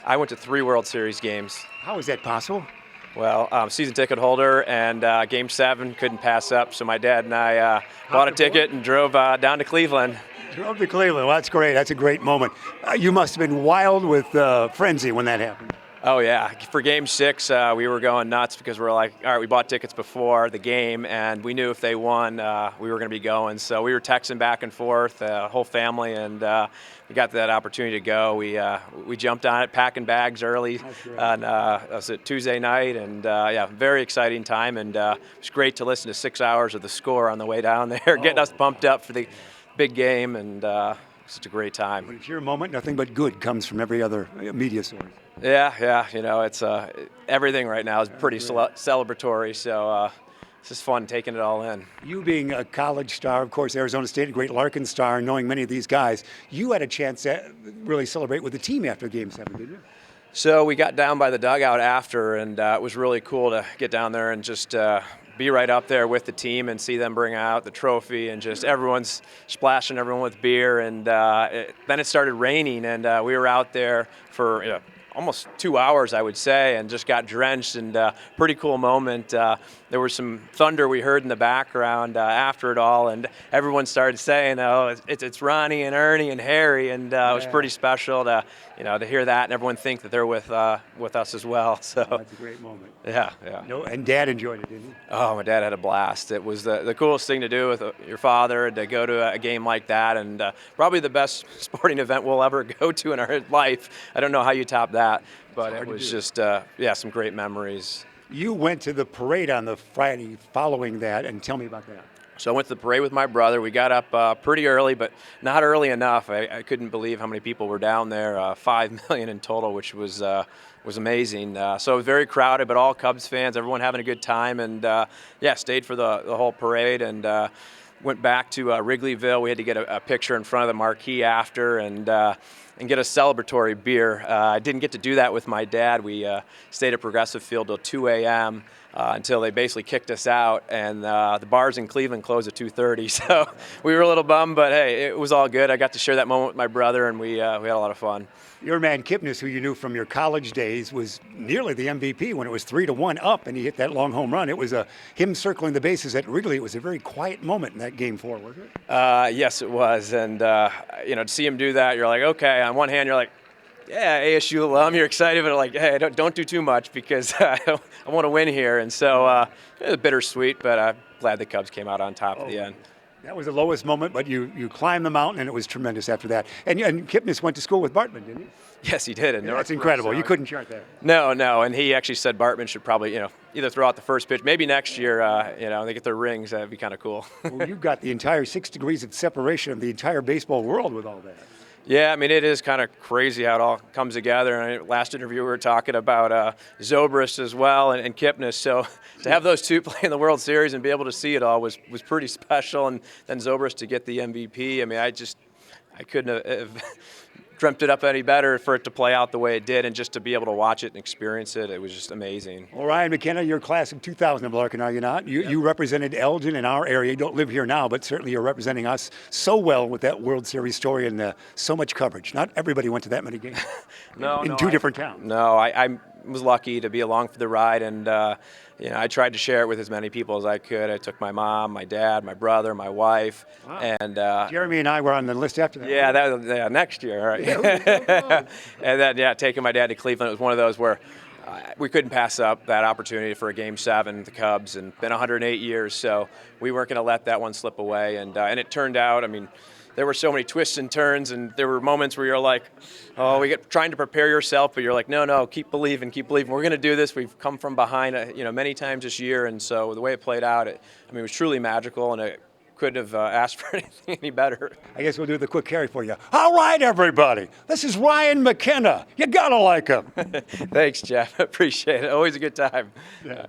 I went to 3 World Series games. How is that possible? Well, season ticket holder, and Game 7 couldn't pass up, so my dad and I bought a ticket and drove down to Cleveland. Drove to Cleveland. Well, that's great. That's a great moment. You must have been wild with frenzy when that happened. Oh, yeah. For Game 6, we were going nuts because we're like, all right, we bought tickets before the game, and we knew if they won, we were going to be going. So we were texting back and forth, the whole family, and we got that opportunity to go. We jumped on it, packing bags early on was it Tuesday night, and yeah, very exciting time, and it was great to listen to 6 hours of the score on the way down there, getting us pumped up for the big game, and such a great time. When it's your moment, nothing but good comes from every other media source. Yeah. You know, it's everything right now is pretty celebratory, so it's just fun taking it all in. You being a college star, of course, Arizona State, a great Larkin star, knowing many of these guys, you had a chance to really celebrate with the team after Game 7, didn't you? So we got down by the dugout after, and it was really cool to get down there and just be right up there with the team and see them bring out the trophy, and just everyone's splashing everyone with beer. And then it started raining, and we were out there for almost 2 hours, I would say, and just got drenched, and pretty cool moment. There was some thunder we heard in the background after it all, and everyone started saying, "Oh, it's Ronnie and Ernie and Harry," and it was pretty special to to hear that, and everyone think that they're with us as well. So that's a great moment. Yeah. No, and Dad enjoyed it, didn't he? Oh, my dad had a blast. It was the coolest thing to do with your father, to go to a game like that, and probably the best sporting event we'll ever go to in our life. I don't know how you top that, but it was just some great memories. You went to the parade on the Friday following that, and tell me about that. So I went to the parade with my brother. We got up pretty early, but not early enough. I couldn't believe how many people were down there, 5 million in total, which was amazing. So it was very crowded, but all Cubs fans, everyone having a good time, and stayed for the whole parade, and went back to Wrigleyville. We had to get a picture in front of the marquee after, and get a celebratory beer. I didn't get to do that with my dad. We stayed at Progressive Field till 2 a.m. Until they basically kicked us out, and the bars in Cleveland closed at 2:30. So we were a little bummed, but hey, it was all good. I got to share that moment with my brother, and we had a lot of fun. Your man Kipnis, who you knew from your college days, was nearly the MVP when it was 3-1 up, and he hit that long home run. It was him circling the bases at Wrigley. It was a very quiet moment in that Game 4, wasn't it? Yes, it was, and to see him do that, you're like, okay. On one hand, you're like, yeah, ASU alum, you're excited, but like, hey, don't do too much because I want to win here. And so it was bittersweet, but I'm glad the Cubs came out on top at the end. That was the lowest moment, but you climbed the mountain, and it was tremendous after that. And Kipnis went to school with Bartman, didn't he? Yes, he did. That's incredible. You couldn't chart that. No, and he actually said Bartman should probably, either throw out the first pitch, maybe next year, they get their rings. That'd be kind of cool. Well, you've got the entire 6 degrees of separation of the entire baseball world with all that. Yeah, I mean, it is kind of crazy how it all comes together. And last interview, we were talking about Zobrist as well and Kipnis. So to have those two play in the World Series and be able to see it all was pretty special. And then Zobrist to get the MVP. I mean, I couldn't have dreamt it up any better for it to play out the way it did, and just to be able to watch it and experience it. It was just amazing. Well, Ryan McKenna, you're class of 2000 of Larkin, are you not? You represented Elgin in our area. You don't live here now, but certainly you're representing us so well with that World Series story and so much coverage. Not everybody went to that many games in two different towns. No, I was lucky to be along for the ride, and I tried to share it with as many people as I could. I took my mom, my dad, my brother, my wife, and Jeremy and I were on the list after that. Yeah, next year, all right. And then, taking my dad to Cleveland, it was one of those where we couldn't pass up that opportunity for a Game 7, the Cubs, and been 108 years, so we weren't going to let that one slip away. And it turned out, I mean, there were so many twists and turns, and there were moments where you're like, oh, we get trying to prepare yourself, but you're like, no, keep believing. We're going to do this. We've come from behind, many times this year, and so the way it played out, it was truly magical, and it couldn't have asked for anything any better. I guess we'll do the quick carry for you. All right, everybody. This is Ryan McKenna. You gotta like him. Thanks, Jeff. Appreciate it. Always a good time. Yeah.